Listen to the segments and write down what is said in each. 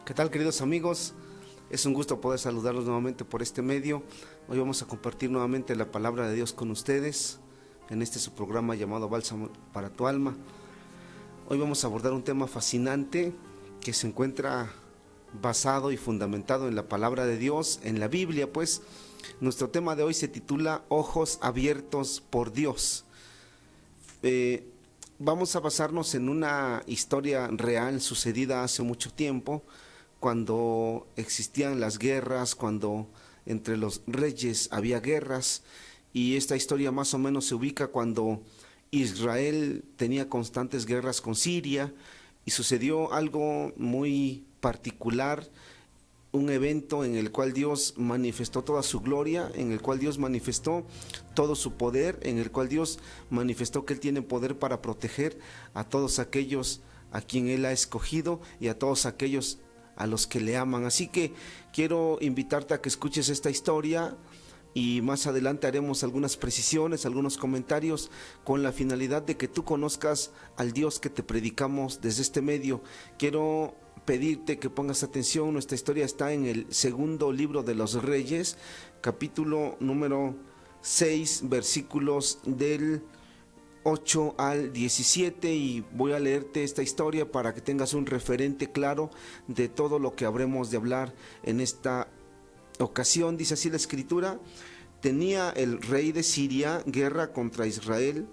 ¿Qué tal, queridos amigos? Es un gusto poder saludarlos nuevamente por este medio. Hoy vamos a compartir nuevamente la palabra de Dios con ustedes en este su programa llamado Bálsamo para tu alma. Hoy vamos a abordar un tema fascinante que se encuentra basado y fundamentado en la palabra de Dios, en la Biblia. Pues nuestro tema de hoy se titula Ojos abiertos por Dios. Vamos a basarnos en una historia real sucedida hace mucho tiempo, cuando existían las guerras, cuando entre los reyes había guerras, y esta historia más o menos se ubica cuando Israel tenía constantes guerras con Siria, y sucedió algo muy particular, un evento en el cual Dios manifestó toda su gloria, en el cual Dios manifestó todo su poder, en el cual Dios manifestó que Él tiene poder para proteger a todos aquellos a quien Él ha escogido y a todos aquellos a los que le aman. Así que quiero invitarte a que escuches esta historia y más adelante haremos algunas precisiones, algunos comentarios con la finalidad de que tú conozcas al Dios que te predicamos desde este medio. Quiero pedirte que pongas atención. Nuestra historia está en el segundo libro de los Reyes, capítulo número 6, versículos del 8 al 17, y voy a leerte esta historia para que tengas un referente claro de todo lo que habremos de hablar en esta ocasión. Dice así la escritura: tenía el rey de Siria guerra contra Israel,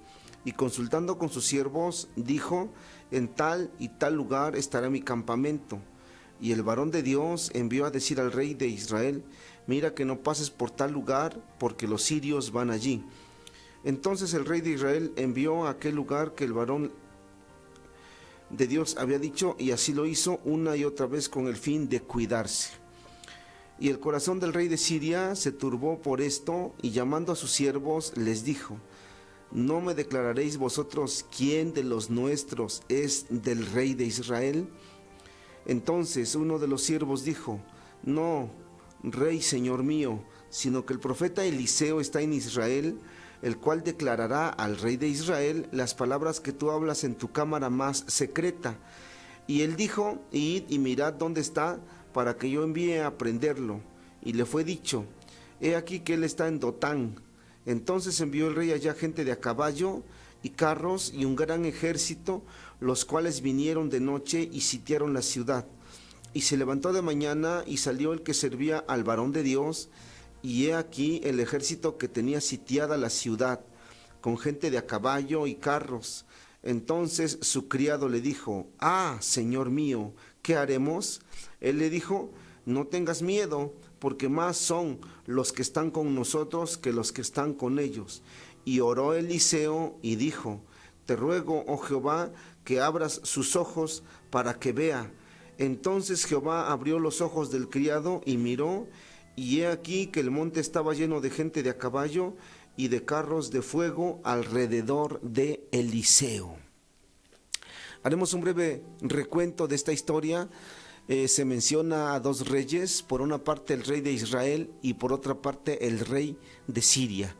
y consultando con sus siervos dijo: en tal y tal lugar estará mi campamento. Y el varón de Dios envió a decir al rey de Israel: mira que no pases por tal lugar, porque los sirios van allí. Entonces el rey de Israel envió a aquel lugar que el varón de Dios había dicho, y así lo hizo una y otra vez con el fin de cuidarse. Y el corazón del rey de Siria se turbó por esto, y llamando a sus siervos les dijo: ¿no me declararéis vosotros quién de los nuestros es del rey de Israel? Entonces uno de los siervos dijo: no, rey señor mío, sino que el profeta Eliseo está en Israel, el cual declarará al rey de Israel las palabras que tú hablas en tu cámara más secreta. Y él dijo: id y mirad dónde está, para que yo envíe a prenderlo. Y le fue dicho: he aquí que él está en Dotán. Entonces envió el rey allá gente de a caballo y carros y un gran ejército, los cuales vinieron de noche y sitiaron la ciudad. Y se levantó de mañana y salió el que servía al varón de Dios, y he aquí el ejército que tenía sitiada la ciudad, con gente de a caballo y carros. Entonces su criado le dijo: ah, señor mío, ¿qué haremos? Él le dijo: no tengas miedo, porque más son los que están con nosotros que los que están con ellos. Y oró Eliseo y dijo: te ruego, oh Jehová, que abras sus ojos para que vea. Entonces Jehová abrió los ojos del criado y miró, y he aquí que el monte estaba lleno de gente de a caballo y de carros de fuego alrededor de Eliseo. Haremos un breve recuento de esta historia. Se menciona a dos reyes, por una parte el rey de Israel y por otra parte el rey de Siria.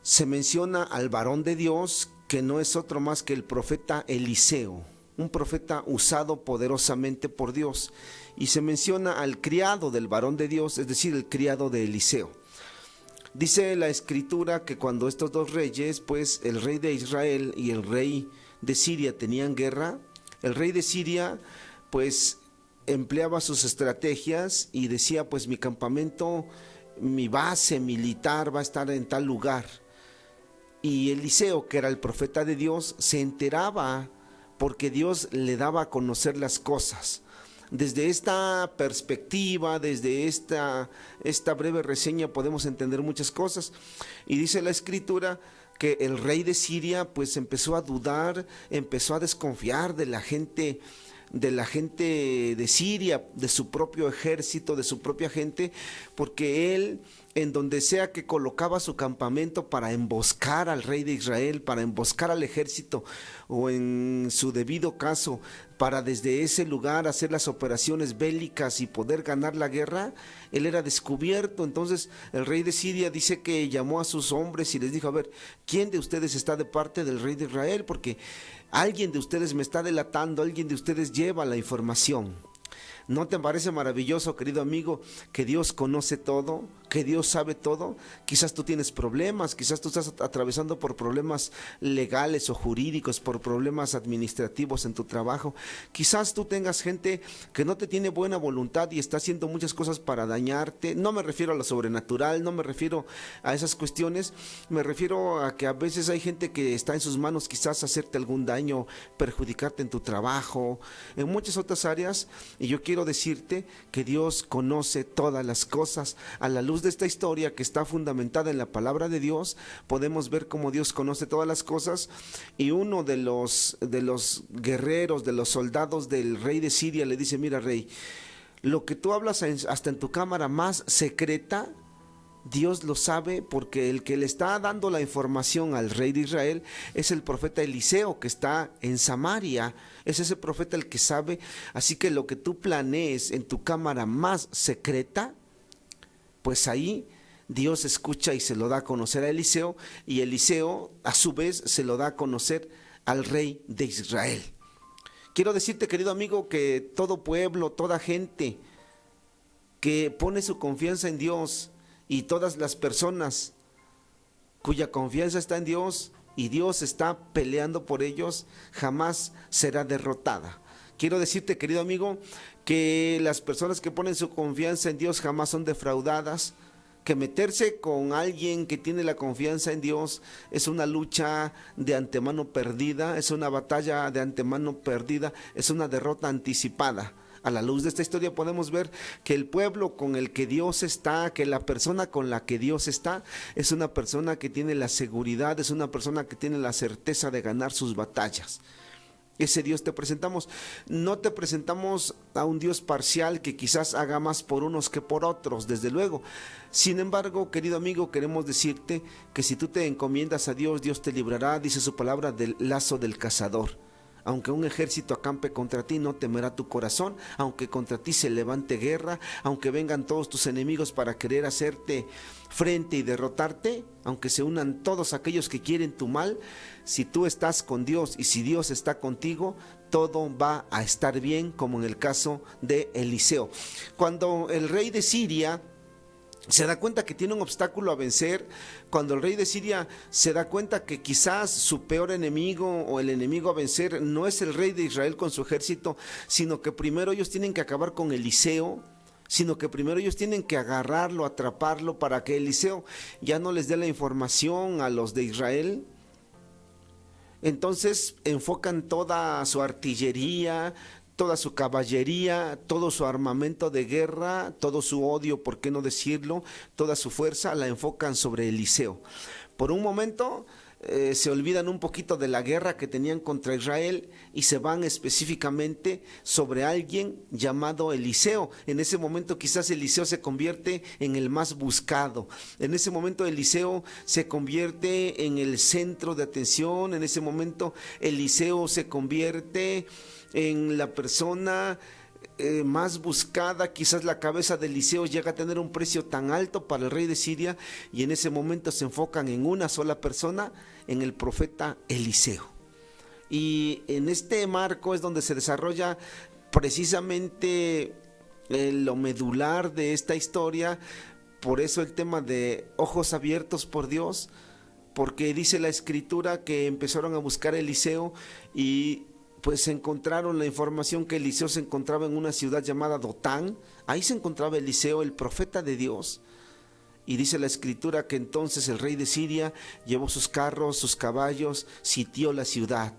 Se menciona al varón de Dios, que no es otro más que el profeta Eliseo, un profeta usado poderosamente por Dios. Y se menciona al criado del varón de Dios, es decir, el criado de Eliseo. Dice la escritura que cuando estos dos reyes, pues el rey de Israel y el rey de Siria tenían guerra, el rey de Siria pues empleaba sus estrategias y decía: pues mi campamento, mi base militar va a estar en tal lugar. Y Eliseo, que era el profeta de Dios, se enteraba porque Dios le daba a conocer las cosas. Desde esta perspectiva, desde esta breve reseña, podemos entender muchas cosas. Y dice la escritura que el rey de Siria pues empezó a dudar, empezó a desconfiar de la gente de Siria, de su propio ejército, de su propia gente, porque él, en donde sea que colocaba su campamento para emboscar al rey de Israel, para emboscar al ejército, o en su debido caso, para desde ese lugar hacer las operaciones bélicas y poder ganar la guerra, él era descubierto. Entonces el rey de Siria dice que llamó a sus hombres y les dijo: a ver, ¿quién de ustedes está de parte del rey de Israel? Porque alguien de ustedes me está delatando, alguien de ustedes lleva la información. ¿No te parece maravilloso, querido amigo, que Dios conoce todo, que Dios sabe todo? Quizás tú tienes problemas, quizás tú estás atravesando por problemas legales o jurídicos, por problemas administrativos en tu trabajo. Quizás tú tengas gente que no te tiene buena voluntad y está haciendo muchas cosas para dañarte. No me refiero a lo sobrenatural, no me refiero a esas cuestiones, me refiero a que a veces hay gente que está en sus manos quizás hacerte algún daño, perjudicarte en tu trabajo, en muchas otras áreas. Y yo quiero decirte que Dios conoce todas las cosas. A la luz de esta historia que está fundamentada en la palabra de Dios, podemos ver cómo Dios conoce todas las cosas. Y uno de los guerreros, de los soldados del rey de Siria le dice: mira, rey, lo que tú hablas hasta en tu cámara más secreta, Dios lo sabe, porque el que le está dando la información al rey de Israel es el profeta Eliseo, que está en Samaria. Es ese profeta el que sabe. Así que lo que tú planees en tu cámara más secreta, pues ahí Dios escucha y se lo da a conocer a Eliseo, y Eliseo a su vez se lo da a conocer al rey de Israel. Quiero decirte, querido amigo, que todo pueblo, toda gente que pone su confianza en Dios, y todas las personas cuya confianza está en Dios y Dios está peleando por ellos, jamás será derrotada. Quiero decirte, querido amigo, que las personas que ponen su confianza en Dios jamás son defraudadas, que meterse con alguien que tiene la confianza en Dios es una lucha de antemano perdida, es una batalla de antemano perdida, es una derrota anticipada. A la luz de esta historia podemos ver que el pueblo con el que Dios está, que la persona con la que Dios está, es una persona que tiene la seguridad, es una persona que tiene la certeza de ganar sus batallas. Ese Dios te presentamos. No te presentamos a un Dios parcial que quizás haga más por unos que por otros, desde luego. Sin embargo, querido amigo, queremos decirte que si tú te encomiendas a Dios, Dios te librará, dice su palabra, del lazo del cazador. Aunque un ejército acampe contra ti, no temerá tu corazón. Aunque contra ti se levante guerra, aunque vengan todos tus enemigos para querer hacerte frente y derrotarte, aunque se unan todos aquellos que quieren tu mal, si tú estás con Dios y si Dios está contigo, todo va a estar bien, como en el caso de Eliseo. Cuando el rey de Siria se da cuenta que tiene un obstáculo a vencer, cuando el rey de Siria se da cuenta que quizás su peor enemigo o el enemigo a vencer no es el rey de Israel con su ejército, sino que primero ellos tienen que acabar con Eliseo, sino que primero ellos tienen que agarrarlo, atraparlo, para que Eliseo ya no les dé la información a los de Israel. Entonces enfocan toda su artillería, toda su caballería, todo su armamento de guerra, todo su odio, por qué no decirlo, toda su fuerza la enfocan sobre Eliseo. Por un momento se olvidan un poquito de la guerra que tenían contra Israel y se van específicamente sobre alguien llamado Eliseo. En ese momento quizás Eliseo se convierte en el más buscado. En ese momento Eliseo se convierte en el centro de atención. En ese momento Eliseo se convierte en la persona más buscada. Quizás la cabeza de Eliseo llega a tener un precio tan alto para el rey de Siria, y en ese momento se enfocan en una sola persona, en el profeta Eliseo. Y en este marco es donde se desarrolla precisamente lo medular de esta historia. Por eso el tema de ojos abiertos por Dios, porque dice la escritura que empezaron a buscar a Eliseo y pues encontraron la información que Eliseo se encontraba en una ciudad llamada Dotán. Ahí se encontraba Eliseo, el profeta de Dios. Y dice la escritura que entonces el rey de Siria llevó sus carros, sus caballos, sitió la ciudad.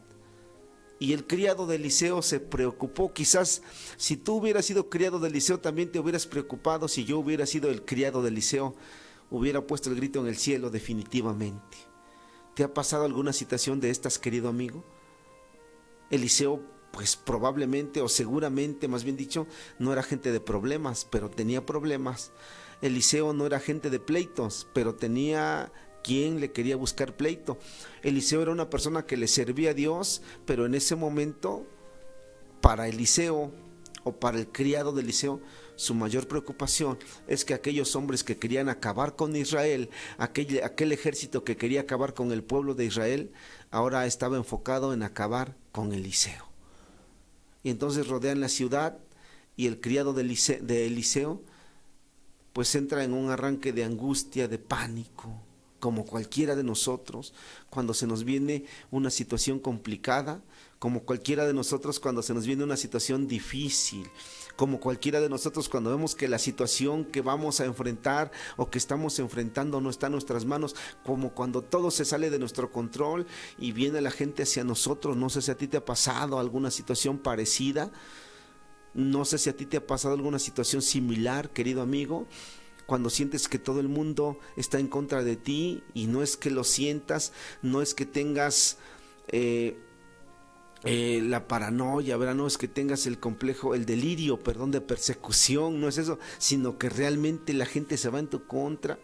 Y el criado de Eliseo se preocupó. Quizás si tú hubieras sido criado de Eliseo también te hubieras preocupado. Si yo hubiera sido el criado de Eliseo, hubiera puesto el grito en el cielo definitivamente. ¿Te ha pasado alguna situación de estas, querido amigo? Eliseo, pues probablemente o seguramente, más bien dicho, no era gente de problemas, pero tenía problemas. Eliseo no era gente de pleitos, pero tenía quien le quería buscar pleito. Eliseo era una persona que le servía a Dios, pero en ese momento, para Eliseo o para el criado de Eliseo, su mayor preocupación es que aquellos hombres que querían acabar con Israel, aquel ejército que quería acabar con el pueblo de Israel, ahora estaba enfocado en acabar con Eliseo. Y entonces rodean la ciudad y el criado de Eliseo pues entra en un arranque de angustia, de pánico, como cualquiera de nosotros cuando se nos viene una situación complicada, como cualquiera de nosotros cuando se nos viene una situación difícil, como cualquiera de nosotros cuando vemos que la situación que vamos a enfrentar o que estamos enfrentando no está en nuestras manos, como cuando todo se sale de nuestro control y viene la gente hacia nosotros. No sé si a ti te ha pasado alguna situación parecida, no sé si a ti te ha pasado alguna situación similar, querido amigo, cuando sientes que todo el mundo está en contra de ti, y no es que lo sientas, no es que tengas la paranoia, ¿verdad? No es que tengas el complejo, el delirio, perdón, de persecución, no es eso, sino que realmente la gente se va en tu contra.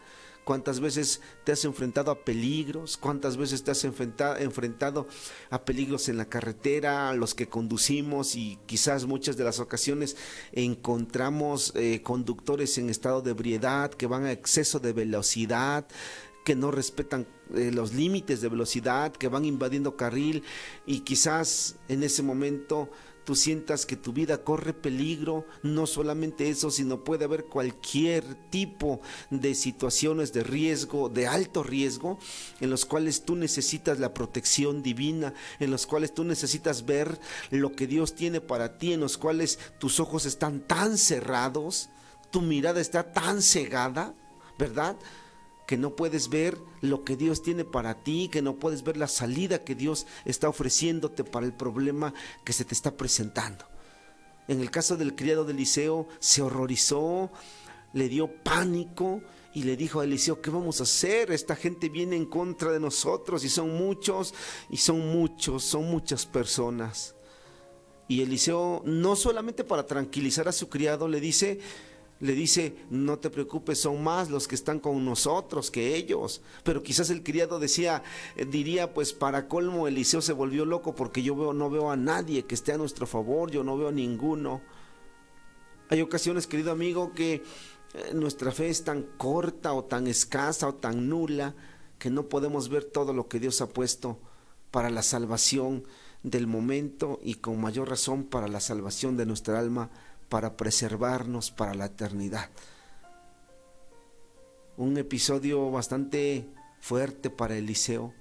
¿Cuántas veces te has enfrentado a peligros? ¿Cuántas veces te has enfrentado a peligros en la carretera, a los que conducimos? Y quizás muchas de las ocasiones encontramos conductores en estado de ebriedad, que van a exceso de velocidad, que no respetan los límites de velocidad, que van invadiendo carril, y quizás en ese momento tú sientas que tu vida corre peligro. No solamente eso, sino puede haber cualquier tipo de situaciones de riesgo, de alto riesgo, en los cuales tú necesitas la protección divina, en los cuales tú necesitas ver lo que Dios tiene para ti, en los cuales tus ojos están tan cerrados, tu mirada está tan cegada, ¿verdad?, que no puedes ver lo que Dios tiene para ti, que no puedes ver la salida que Dios está ofreciéndote para el problema que se te está presentando. En el caso del criado de Eliseo, se horrorizó, le dio pánico y le dijo a Eliseo: ¿qué vamos a hacer? Esta gente viene en contra de nosotros, y son muchos, son muchas personas. Y Eliseo, no solamente para tranquilizar a su criado, le dice: no te preocupes, son más los que están con nosotros que ellos. Pero quizás el criado diría, pues para colmo, Eliseo se volvió loco, porque no veo a nadie que esté a nuestro favor, yo no veo a ninguno. Hay ocasiones, querido amigo, que nuestra fe es tan corta o tan escasa o tan nula, que no podemos ver todo lo que Dios ha puesto para la salvación del momento, y con mayor razón para la salvación de nuestra alma, para preservarnos para la eternidad. Un episodio bastante fuerte para Eliseo,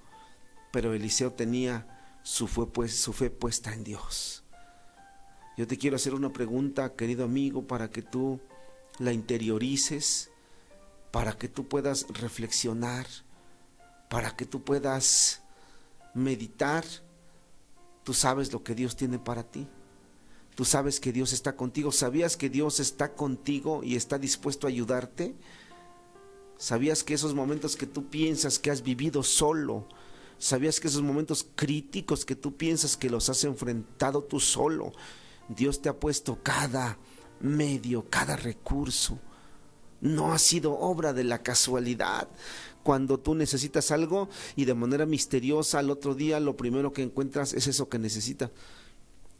pero Eliseo tenía su fe puesta en Dios. Yo te quiero hacer una pregunta, querido amigo, para que tú la interiorices, para que tú puedas reflexionar, para que tú puedas meditar. Tú sabes lo que Dios tiene para ti. Tú sabes que Dios está contigo. ¿Sabías que Dios está contigo y está dispuesto a ayudarte? ¿Sabías que esos momentos que tú piensas que has vivido solo, sabías que esos momentos críticos que tú piensas que los has enfrentado tú solo, Dios te ha puesto cada medio, cada recurso? No ha sido obra de la casualidad. Cuando tú necesitas algo y de manera misteriosa al otro día lo primero que encuentras es eso que necesitas.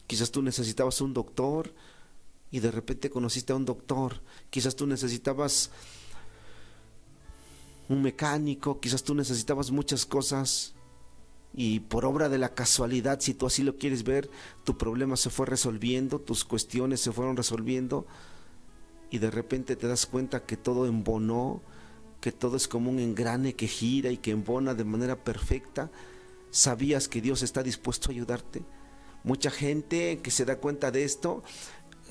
Quizás tú necesitabas un doctor y de repente conociste a un doctor. Quizás tú necesitabas un mecánico, quizás tú necesitabas muchas cosas, y por obra de la casualidad, si tú así lo quieres ver, tu problema se fue resolviendo, tus cuestiones se fueron resolviendo, y de repente te das cuenta que todo embonó, que todo es como un engrane que gira y que embona de manera perfecta. ¿Sabías que Dios está dispuesto a ayudarte? Mucha gente que se da cuenta de esto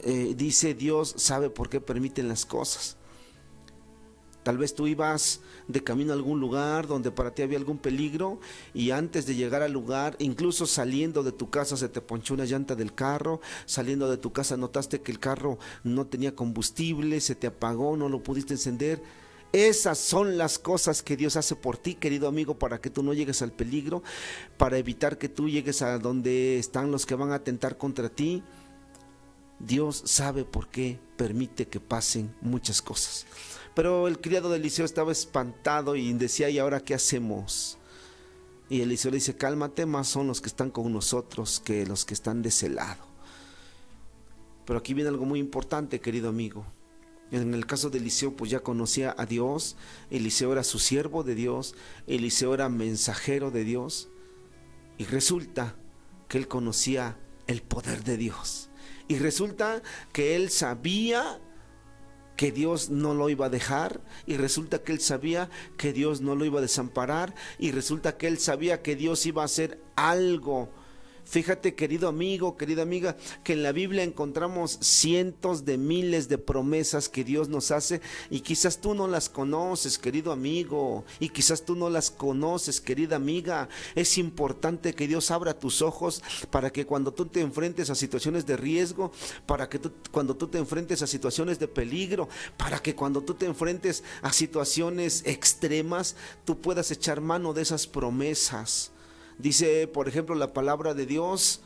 dice: Dios sabe por qué permiten las cosas. Tal vez tú ibas de camino a algún lugar donde para ti había algún peligro, y antes de llegar al lugar, incluso saliendo de tu casa, se te ponchó una llanta del carro. Saliendo de tu casa notaste que el carro no tenía combustible, se te apagó, no lo pudiste encender. Esas son las cosas que Dios hace por ti, querido amigo, para que tú no llegues al peligro, para evitar que tú llegues a donde están los que van a atentar contra ti. Dios sabe por qué permite que pasen muchas cosas. Pero el criado de Eliseo estaba espantado y decía: ¿y ahora qué hacemos? Y Eliseo le dice: cálmate, más son los que están con nosotros que los que están de ese lado. Pero aquí viene algo muy importante, querido amigo. En el caso de Eliseo, pues ya conocía a Dios. Eliseo era su siervo de Dios. Eliseo era mensajero de Dios. Y resulta que él conocía el poder de Dios. Y resulta que él sabía que Dios no lo iba a dejar, y resulta que él sabía que Dios no lo iba a desamparar, y resulta que él sabía que Dios iba a hacer algo. Fíjate, querido amigo, querida amiga, que en la Biblia encontramos cientos de miles de promesas que Dios nos hace, y quizás tú no las conoces, querido amigo, y quizás tú no las conoces, querida amiga. Es importante que Dios abra tus ojos para que cuando tú te enfrentes a situaciones de riesgo, para que cuando tú te enfrentes a situaciones de peligro, para que cuando tú te enfrentes a situaciones extremas, tú puedas echar mano de esas promesas. Dice, por ejemplo, la palabra de Dios: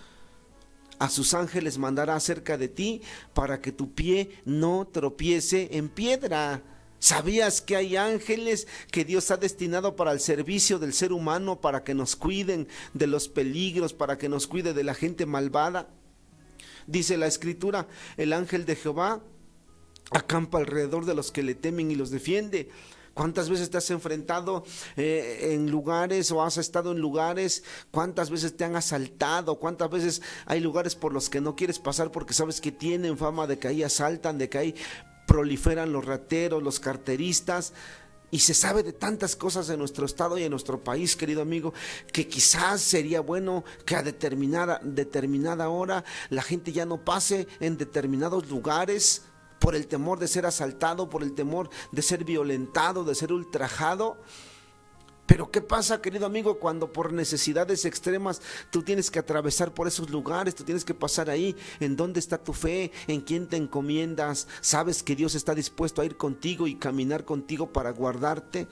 a sus ángeles mandará acerca de ti para que tu pie no tropiece en piedra. ¿Sabías que hay ángeles que Dios ha destinado para el servicio del ser humano, para que nos cuiden de los peligros, para que nos cuide de la gente malvada? Dice la Escritura: el ángel de Jehová acampa alrededor de los que le temen y los defiende. ¿Cuántas veces te has enfrentado en lugares, o has estado en lugares? ¿Cuántas veces te han asaltado? ¿Cuántas veces hay lugares por los que no quieres pasar porque sabes que tienen fama de que ahí asaltan, de que ahí proliferan los rateros, los carteristas? Y se sabe de tantas cosas en nuestro estado y en nuestro país, querido amigo, que quizás sería bueno que a determinada hora la gente ya no pase en determinados lugares por el temor de ser asaltado, por el temor de ser violentado, de ser ultrajado. Pero ¿qué pasa, querido amigo, cuando por necesidades extremas tú tienes que atravesar por esos lugares, tú tienes que pasar ahí? ¿En dónde está tu fe? ¿En quién te encomiendas? ¿Sabes que Dios está dispuesto a ir contigo y caminar contigo para guardarte?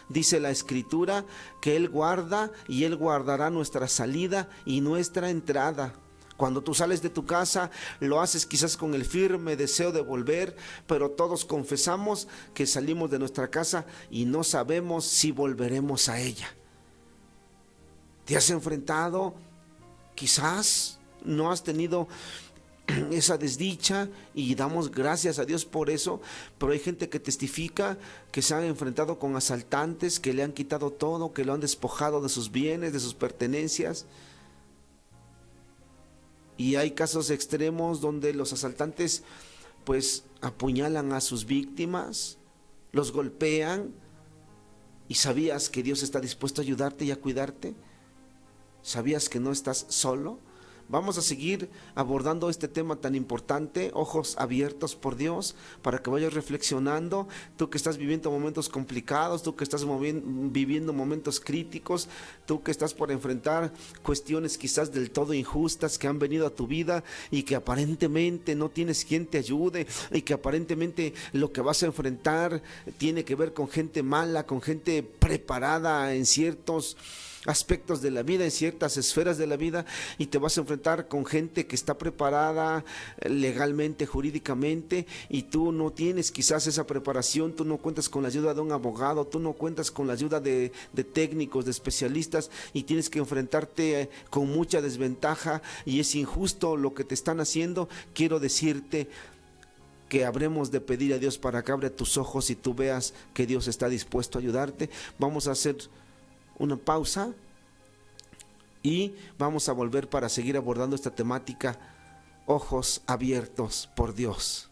Dice la Escritura que Él guarda y Él guardará nuestra salida y nuestra entrada. Cuando tú sales de tu casa, lo haces quizás con el firme deseo de volver, pero todos confesamos que salimos de nuestra casa y no sabemos si volveremos a ella. ¿Te has enfrentado? Quizás no has tenido esa desdicha, y damos gracias a Dios por eso, pero hay gente que testifica que se han enfrentado con asaltantes, que le han quitado todo, que lo han despojado de sus bienes, de sus pertenencias. Y hay casos extremos donde los asaltantes pues apuñalan a sus víctimas, los golpean. ¿Y sabías que Dios está dispuesto a ayudarte y a cuidarte? ¿Sabías que no estás solo? Vamos a seguir abordando este tema tan importante, ojos abiertos por Dios, para que vayas reflexionando. Tú que estás viviendo momentos complicados, tú que estás viviendo momentos críticos, tú que estás por enfrentar cuestiones quizás del todo injustas que han venido a tu vida y que aparentemente no tienes quien te ayude, y que aparentemente lo que vas a enfrentar tiene que ver con gente mala, con gente preparada en ciertos aspectos de la vida, en ciertas esferas de la vida, y te vas a enfrentar con gente que está preparada legalmente, jurídicamente, y tú no tienes quizás esa preparación, tú no cuentas con la ayuda de un abogado, tú no cuentas con la ayuda de técnicos, de especialistas, y tienes que enfrentarte con mucha desventaja, y es injusto lo que te están haciendo. Quiero decirte que habremos de pedir a Dios para que abra tus ojos y tú veas que Dios está dispuesto a ayudarte. Vamos a hacer una pausa y vamos a volver para seguir abordando esta temática, ojos abiertos por Dios.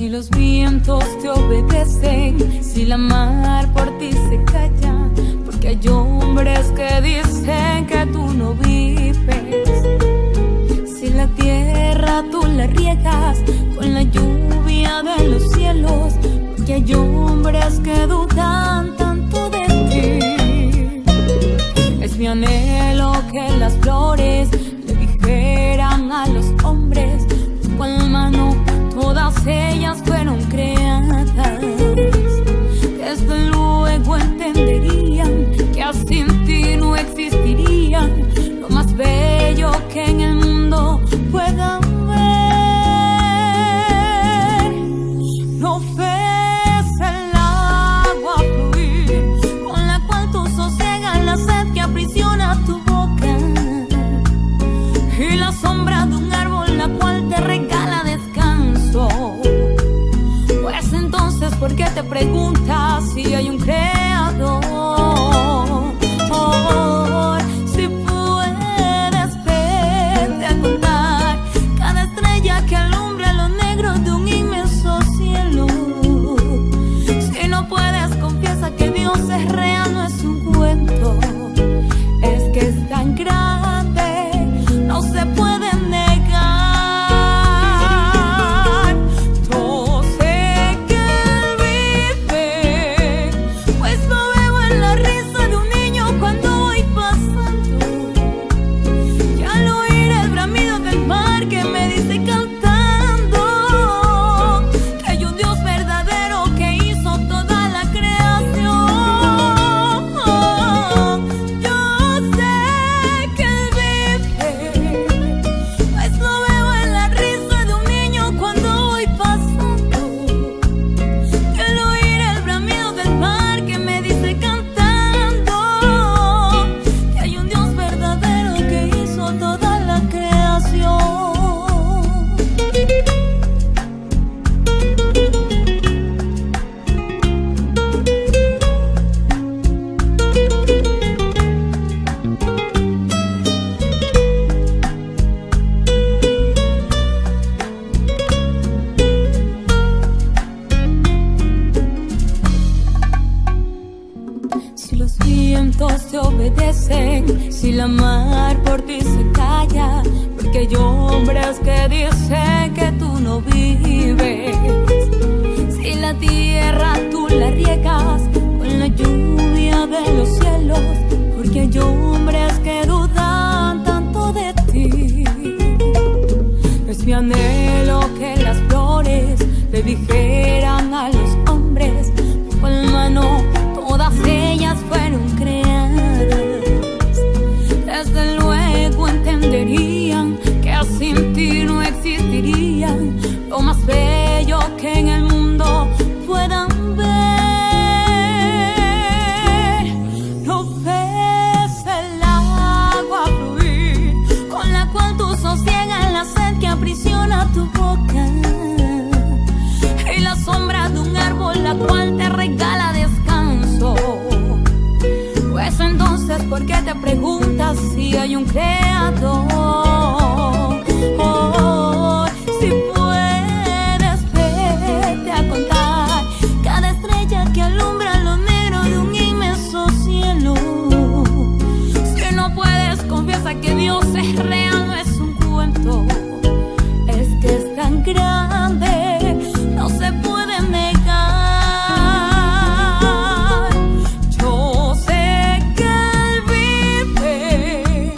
Los vientos te obedecen, si la mar por ti se calla, porque hay hombres que dicen que tú no vives. Si la tierra tú la riegas con la lluvia de los cielos, porque hay hombres que dudan tanto de ti. Es mi anhelo que las flores le dijeran a los hombres, cual mano todas ellas fueron creadas. Desde luego entenderían que sin ti no existirían lo más bello que en el mundo puedan ver. porque te preguntas si hay un creador. Si puedes verte a contar cada estrella que alumbra lo negro de un inmenso cielo. Si no puedes, confiesa que Dios es real, no es un cuento. Es que es tan grande, no se puede negar. Yo sé que Él vive, pues lo veo en la risa de un niño cuando voy pasando, y al oír el bramido del mar que me dice cantando que hay un Dios verdadero que hizo toda la creación. Yo sé que Él vive, pues lo veo en la risa de un niño cuando voy pasando, y al oír el bramido del mar que me dice cantando que hay un Dios verdadero que hizo toda la creación. Si los vientos te obedecen, si la mar por ti se calla, porque hay hombres que dicen que tú no vives. Si la tierra tú la riegas con la lluvia de los cielos, porque hay hombres que dudan tanto de ti. Es mi anhelo que las flores le dijeran a los hombres con mano todas ellas fueron creadas. Desde luego entenderían que sin ti no existirían lo más bello que en el mundo puedan ver. No ves el agua fluir con la cual tú sosiegas la sed que aprisiona tu boca, y la sombra de un árbol la cual te regala descanso. Pues entonces, ¿por qué te preguntas si hay un creador? Si puedes verte a contar cada estrella que alumbra lo negro de un inmenso cielo. Si no puedes, confiesa que Dios es real, no es un cuento. Es que es tan grande, no se puede negar. Yo sé que Él vive,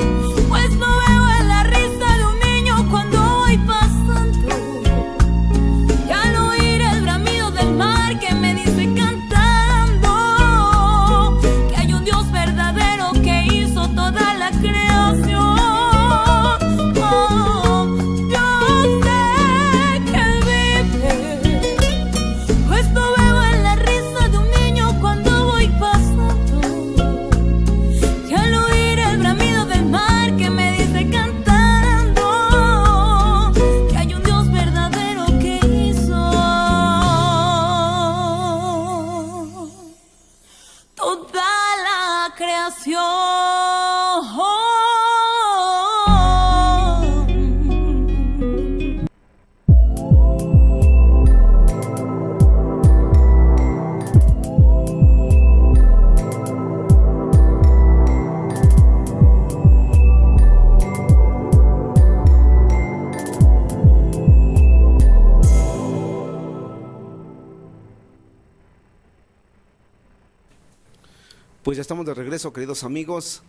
pues lo veo en la risa de un niño cuando voy pasando, y al oír el bramido del mar que me dice cantando que hay un Dios verdadero que hizo toda la creación. Yo sé que Él vive, pues lo veo en la risa de un niño cuando voy pasando, y al oír el bramido del mar que me dice cantando que hay un Dios verdadero que hizo toda la creación. Pues ya estamos de regreso, queridos amigos,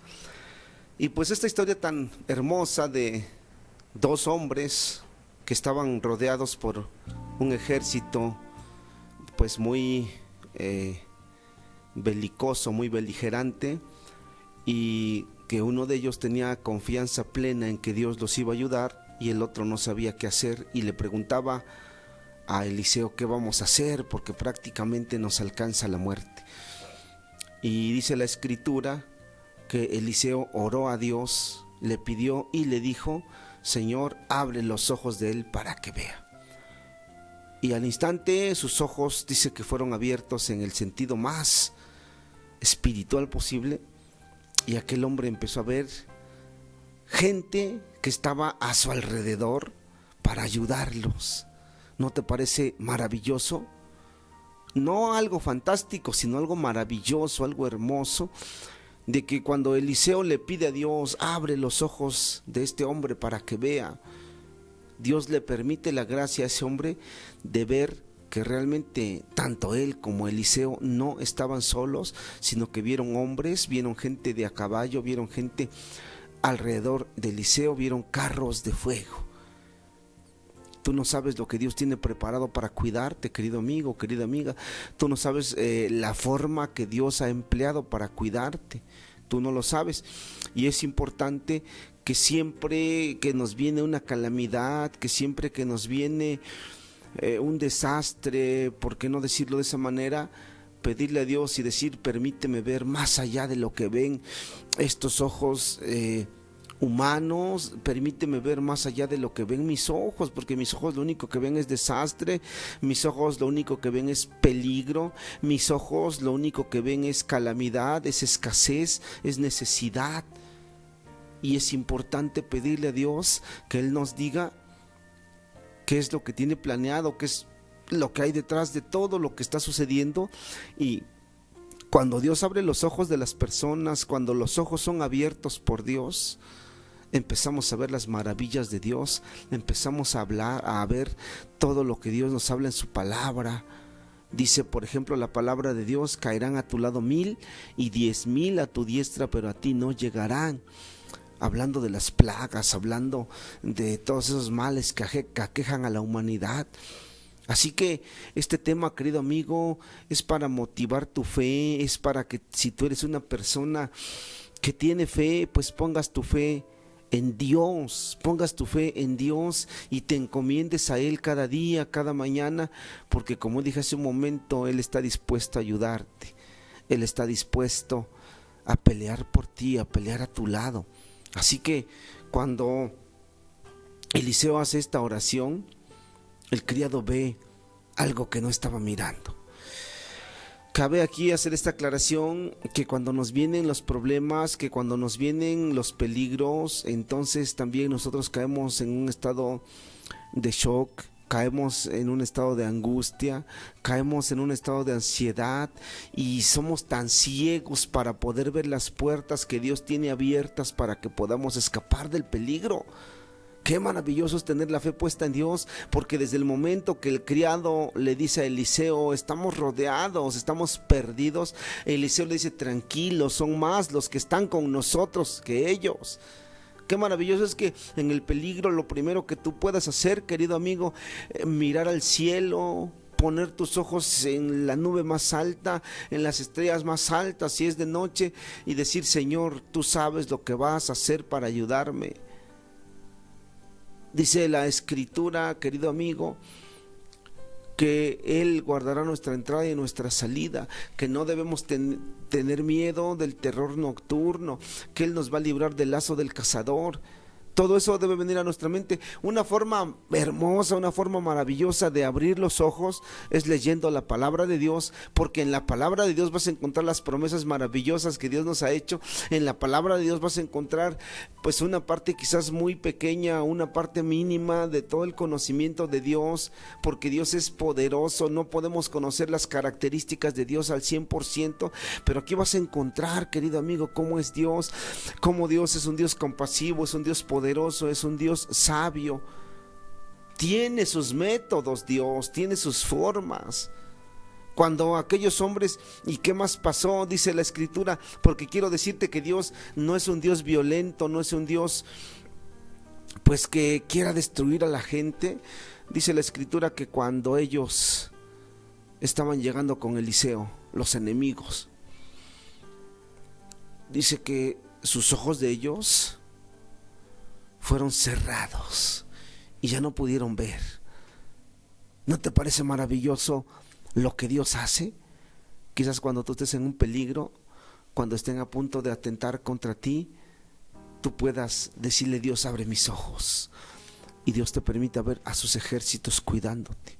y pues esta historia tan hermosa de dos hombres que estaban rodeados por un ejército pues muy belicoso, muy beligerante, y que uno de ellos tenía confianza plena en que Dios los iba a ayudar y el otro no sabía qué hacer y le preguntaba a Eliseo qué vamos a hacer porque prácticamente nos alcanza la muerte. Y dice la escritura que Eliseo oró a Dios, le pidió y le dijo: Señor, abre los ojos de él para que vea. Y al instante sus ojos dice que fueron abiertos en el sentido más espiritual posible, y aquel hombre empezó a ver gente que estaba a su alrededor para ayudarlos. ¿No te parece maravilloso? No algo fantástico, sino algo maravilloso, algo hermoso, de que cuando Eliseo le pide a Dios, abre los ojos de este hombre para que vea, Dios le permite la gracia a ese hombre de ver que realmente tanto él como Eliseo no estaban solos, sino que vieron hombres, vieron gente de a caballo, vieron gente alrededor de Eliseo, vieron carros de fuego. Tú no sabes lo que Dios tiene preparado para cuidarte, querido amigo, querida amiga. Tú no sabes la forma que Dios ha empleado para cuidarte. Tú no lo sabes. Y es importante que siempre que nos viene una calamidad, que siempre que nos viene un desastre, ¿por qué no decirlo de esa manera? Pedirle a Dios y decir, permíteme ver más allá de lo que ven estos ojos humanos, permíteme ver más allá de lo que ven mis ojos, porque mis ojos lo único que ven es desastre, mis ojos lo único que ven es peligro, mis ojos lo único que ven es calamidad, es escasez, es necesidad. Y es importante pedirle a Dios que Él nos diga qué es lo que tiene planeado, qué es lo que hay detrás de todo lo que está sucediendo. Y cuando Dios abre los ojos de las personas, cuando los ojos son abiertos por Dios, empezamos a ver las maravillas de Dios, empezamos a hablar, a ver todo lo que Dios nos habla en su palabra. Dice, por ejemplo, la palabra de Dios, caerán a tu lado 1000 y 10,000 a tu diestra, pero a ti no llegarán. Hablando de las plagas, hablando de todos esos males que aquejan a la humanidad. Así que este tema, querido amigo, es para motivar tu fe, es para que si tú eres una persona que tiene fe, pues pongas tu fe en Dios, pongas tu fe en Dios y te encomiendes a Él cada día, cada mañana, porque como dije hace un momento, Él está dispuesto a ayudarte, Él está dispuesto a pelear por ti, a pelear a tu lado. Así que cuando Eliseo hace esta oración, el criado ve algo que no estaba mirando. Cabe aquí hacer esta aclaración, que cuando nos vienen los problemas, que cuando nos vienen los peligros, entonces también nosotros caemos en un estado de shock, caemos en un estado de angustia, caemos en un estado de ansiedad y somos tan ciegos para poder ver las puertas que Dios tiene abiertas para que podamos escapar del peligro. Qué maravilloso es tener la fe puesta en Dios, porque desde el momento que el criado le dice a Eliseo, estamos rodeados, estamos perdidos, Eliseo le dice, tranquilos, son más los que están con nosotros que ellos. Qué maravilloso es que en el peligro lo primero que tú puedas hacer, querido amigo, mirar al cielo, poner tus ojos en la nube más alta, en las estrellas más altas si es de noche, y decir, Señor, tú sabes lo que vas a hacer para ayudarme. Dice la Escritura, querido amigo, que Él guardará nuestra entrada y nuestra salida, que no debemos tener miedo del terror nocturno, que Él nos va a librar del lazo del cazador. Todo eso debe venir a nuestra mente. Una forma hermosa, una forma maravillosa de abrir los ojos es leyendo la palabra de Dios, porque en la palabra de Dios vas a encontrar las promesas maravillosas que Dios nos ha hecho. En la palabra de Dios vas a encontrar pues una parte quizás muy pequeña, una parte mínima de todo el conocimiento de Dios, porque Dios es poderoso. No podemos conocer las características de Dios al 100%, pero aquí vas a encontrar, querido amigo, cómo es Dios, cómo Dios es un Dios compasivo, es un Dios poderoso, es un Dios sabio. Tiene sus métodos Dios, tiene sus formas. Cuando aquellos hombres, ¿y qué más pasó? Dice la Escritura, porque quiero decirte que Dios no es un Dios violento, no es un Dios pues que quiera destruir a la gente. Dice la Escritura que cuando ellos estaban llegando con Eliseo, los enemigos, dice que sus ojos de ellos fueron cerrados y ya no pudieron ver. ¿No te parece maravilloso lo que Dios hace? Quizás cuando tú estés en un peligro, cuando estén a punto de atentar contra ti, tú puedas decirle, Dios, abre mis ojos, y Dios te permita ver a sus ejércitos cuidándote.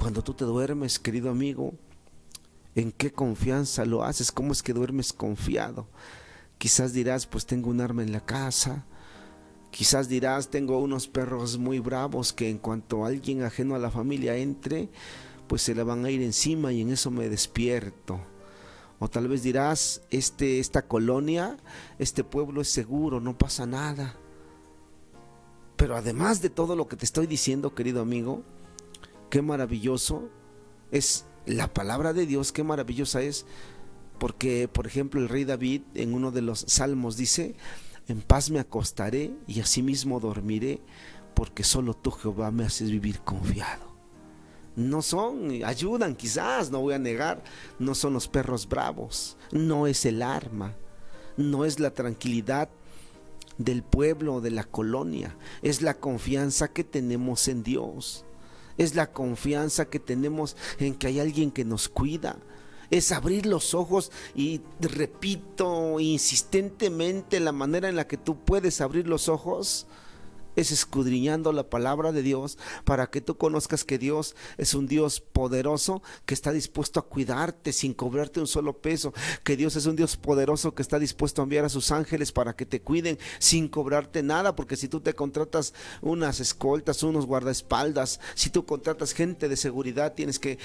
Cuando tú te duermes, querido amigo, ¿en qué confianza lo haces? ¿Cómo es que duermes confiado? Quizás dirás, pues tengo un arma en la casa. Quizás dirás, tengo unos perros muy bravos que en cuanto alguien ajeno a la familia entre, pues se le van a ir encima y en eso me despierto. O tal vez dirás, esta colonia, este pueblo es seguro, no pasa nada. Pero además de todo lo que te estoy diciendo, querido amigo, qué maravilloso es la palabra de Dios, qué maravillosa es. Porque, por ejemplo, el rey David en uno de los salmos dice: en paz me acostaré y asimismo dormiré, porque solo tú, Jehová, me haces vivir confiado. No son, ayudan quizás, no voy a negar, no son los perros bravos, no es el arma, no es la tranquilidad del pueblo o de la colonia, es la confianza que tenemos en Dios, es la confianza que tenemos en que hay alguien que nos cuida. Es abrir los ojos y repito insistentemente, la manera en la que tú puedes abrir los ojos es escudriñando la palabra de Dios para que tú conozcas que Dios es un Dios poderoso que está dispuesto a cuidarte sin cobrarte un solo peso, que Dios es un Dios poderoso que está dispuesto a enviar a sus ángeles para que te cuiden sin cobrarte nada, porque si tú te contratas unas escoltas, unos guardaespaldas, si tú contratas gente de seguridad, tienes que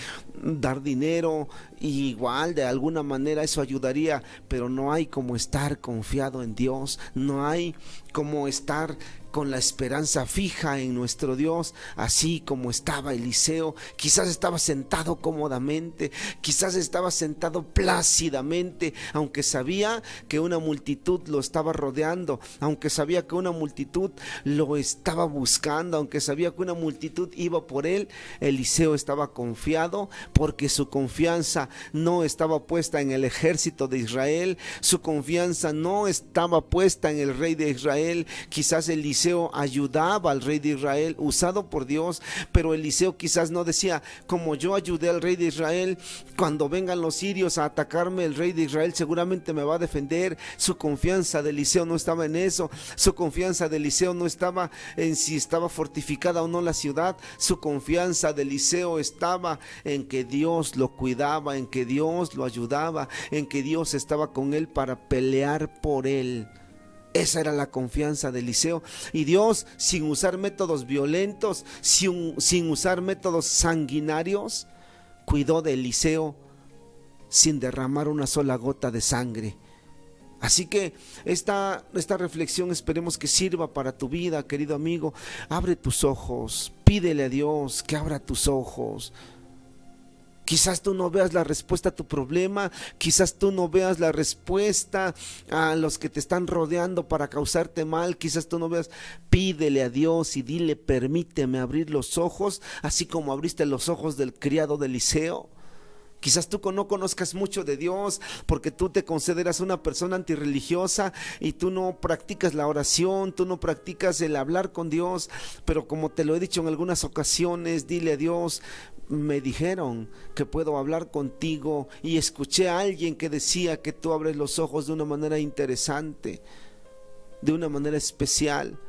dar dinero y igual de alguna manera eso ayudaría, pero no hay como estar confiado en Dios, no hay como estar con la esperanza fija en nuestro Dios, así como estaba Eliseo. Quizás estaba sentado cómodamente, quizás estaba sentado plácidamente, aunque sabía que una multitud lo estaba rodeando, aunque sabía que una multitud lo estaba buscando, aunque sabía que una multitud iba por él. Eliseo estaba confiado porque su confianza no estaba puesta en el ejército de Israel, su confianza no estaba puesta en el rey de Israel. Quizás Eliseo ayudaba al rey de Israel, usado por Dios, pero Eliseo quizás no decía: como yo ayudé al rey de Israel, cuando vengan los sirios a atacarme, el rey de Israel seguramente me va a defender. Su confianza de Eliseo no estaba en eso, su confianza de Eliseo no estaba en si estaba fortificada o no la ciudad, su confianza de Eliseo estaba en que Dios lo cuidaba, en que Dios lo ayudaba, en que Dios estaba con él para pelear por él. Esa era la confianza de Eliseo. Y Dios, sin usar métodos violentos, sin usar métodos sanguinarios, cuidó de Eliseo sin derramar una sola gota de sangre. Así que esta reflexión esperemos que sirva para tu vida, querido amigo. Abre tus ojos, pídele a Dios que abra tus ojos. Quizás tú no veas la respuesta a tu problema, quizás tú no veas la respuesta a los que te están rodeando para causarte mal, quizás tú no veas. Pídele a Dios y dile: permíteme abrir los ojos, así como abriste los ojos del criado de Eliseo. Quizás tú no conozcas mucho de Dios porque tú te consideras una persona antirreligiosa y tú no practicas la oración, tú no practicas el hablar con Dios, pero como te lo he dicho en algunas ocasiones, dile a Dios: me dijeron que puedo hablar contigo y escuché a alguien que decía que tú abres los ojos de una manera interesante, de una manera especial,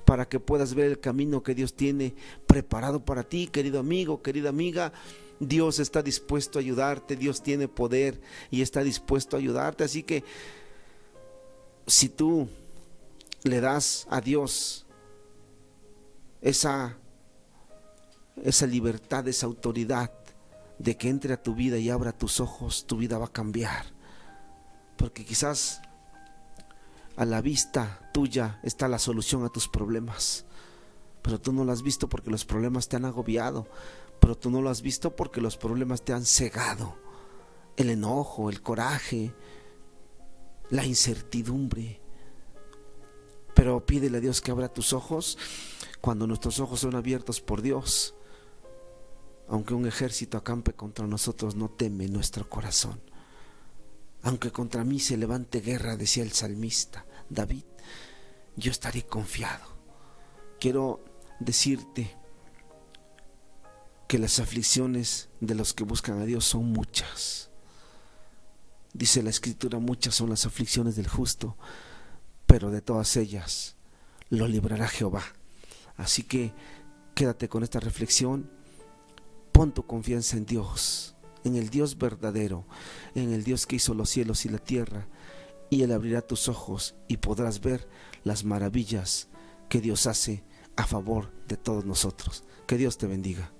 para que puedas ver el camino que Dios tiene preparado para ti, querido amigo, querida amiga. Dios está dispuesto a ayudarte, Dios tiene poder y está dispuesto a ayudarte. Así que si tú le das a Dios esa libertad, esa autoridad de que entre a tu vida y abra tus ojos, tu vida va a cambiar. Porque quizás a la vista tuya está la solución a tus problemas, pero tú no lo has visto porque los problemas te han agobiado, pero tú no lo has visto porque los problemas te han cegado. El enojo, el coraje, la incertidumbre. Pero pídele a Dios que abra tus ojos. Cuando nuestros ojos son abiertos por Dios, aunque un ejército acampe contra nosotros, no teme nuestro corazón. Aunque contra mí se levante guerra, decía el salmista David, yo estaré confiado. Quiero decirte que las aflicciones de los que buscan a Dios son muchas. Dice la Escritura: muchas son las aflicciones del justo, pero de todas ellas lo librará Jehová. Así que quédate con esta reflexión. Pon tu confianza en Dios, en el Dios verdadero, en el Dios que hizo los cielos y la tierra, y Él abrirá tus ojos y podrás ver las maravillas que Dios hace a favor de todos nosotros. Que Dios te bendiga.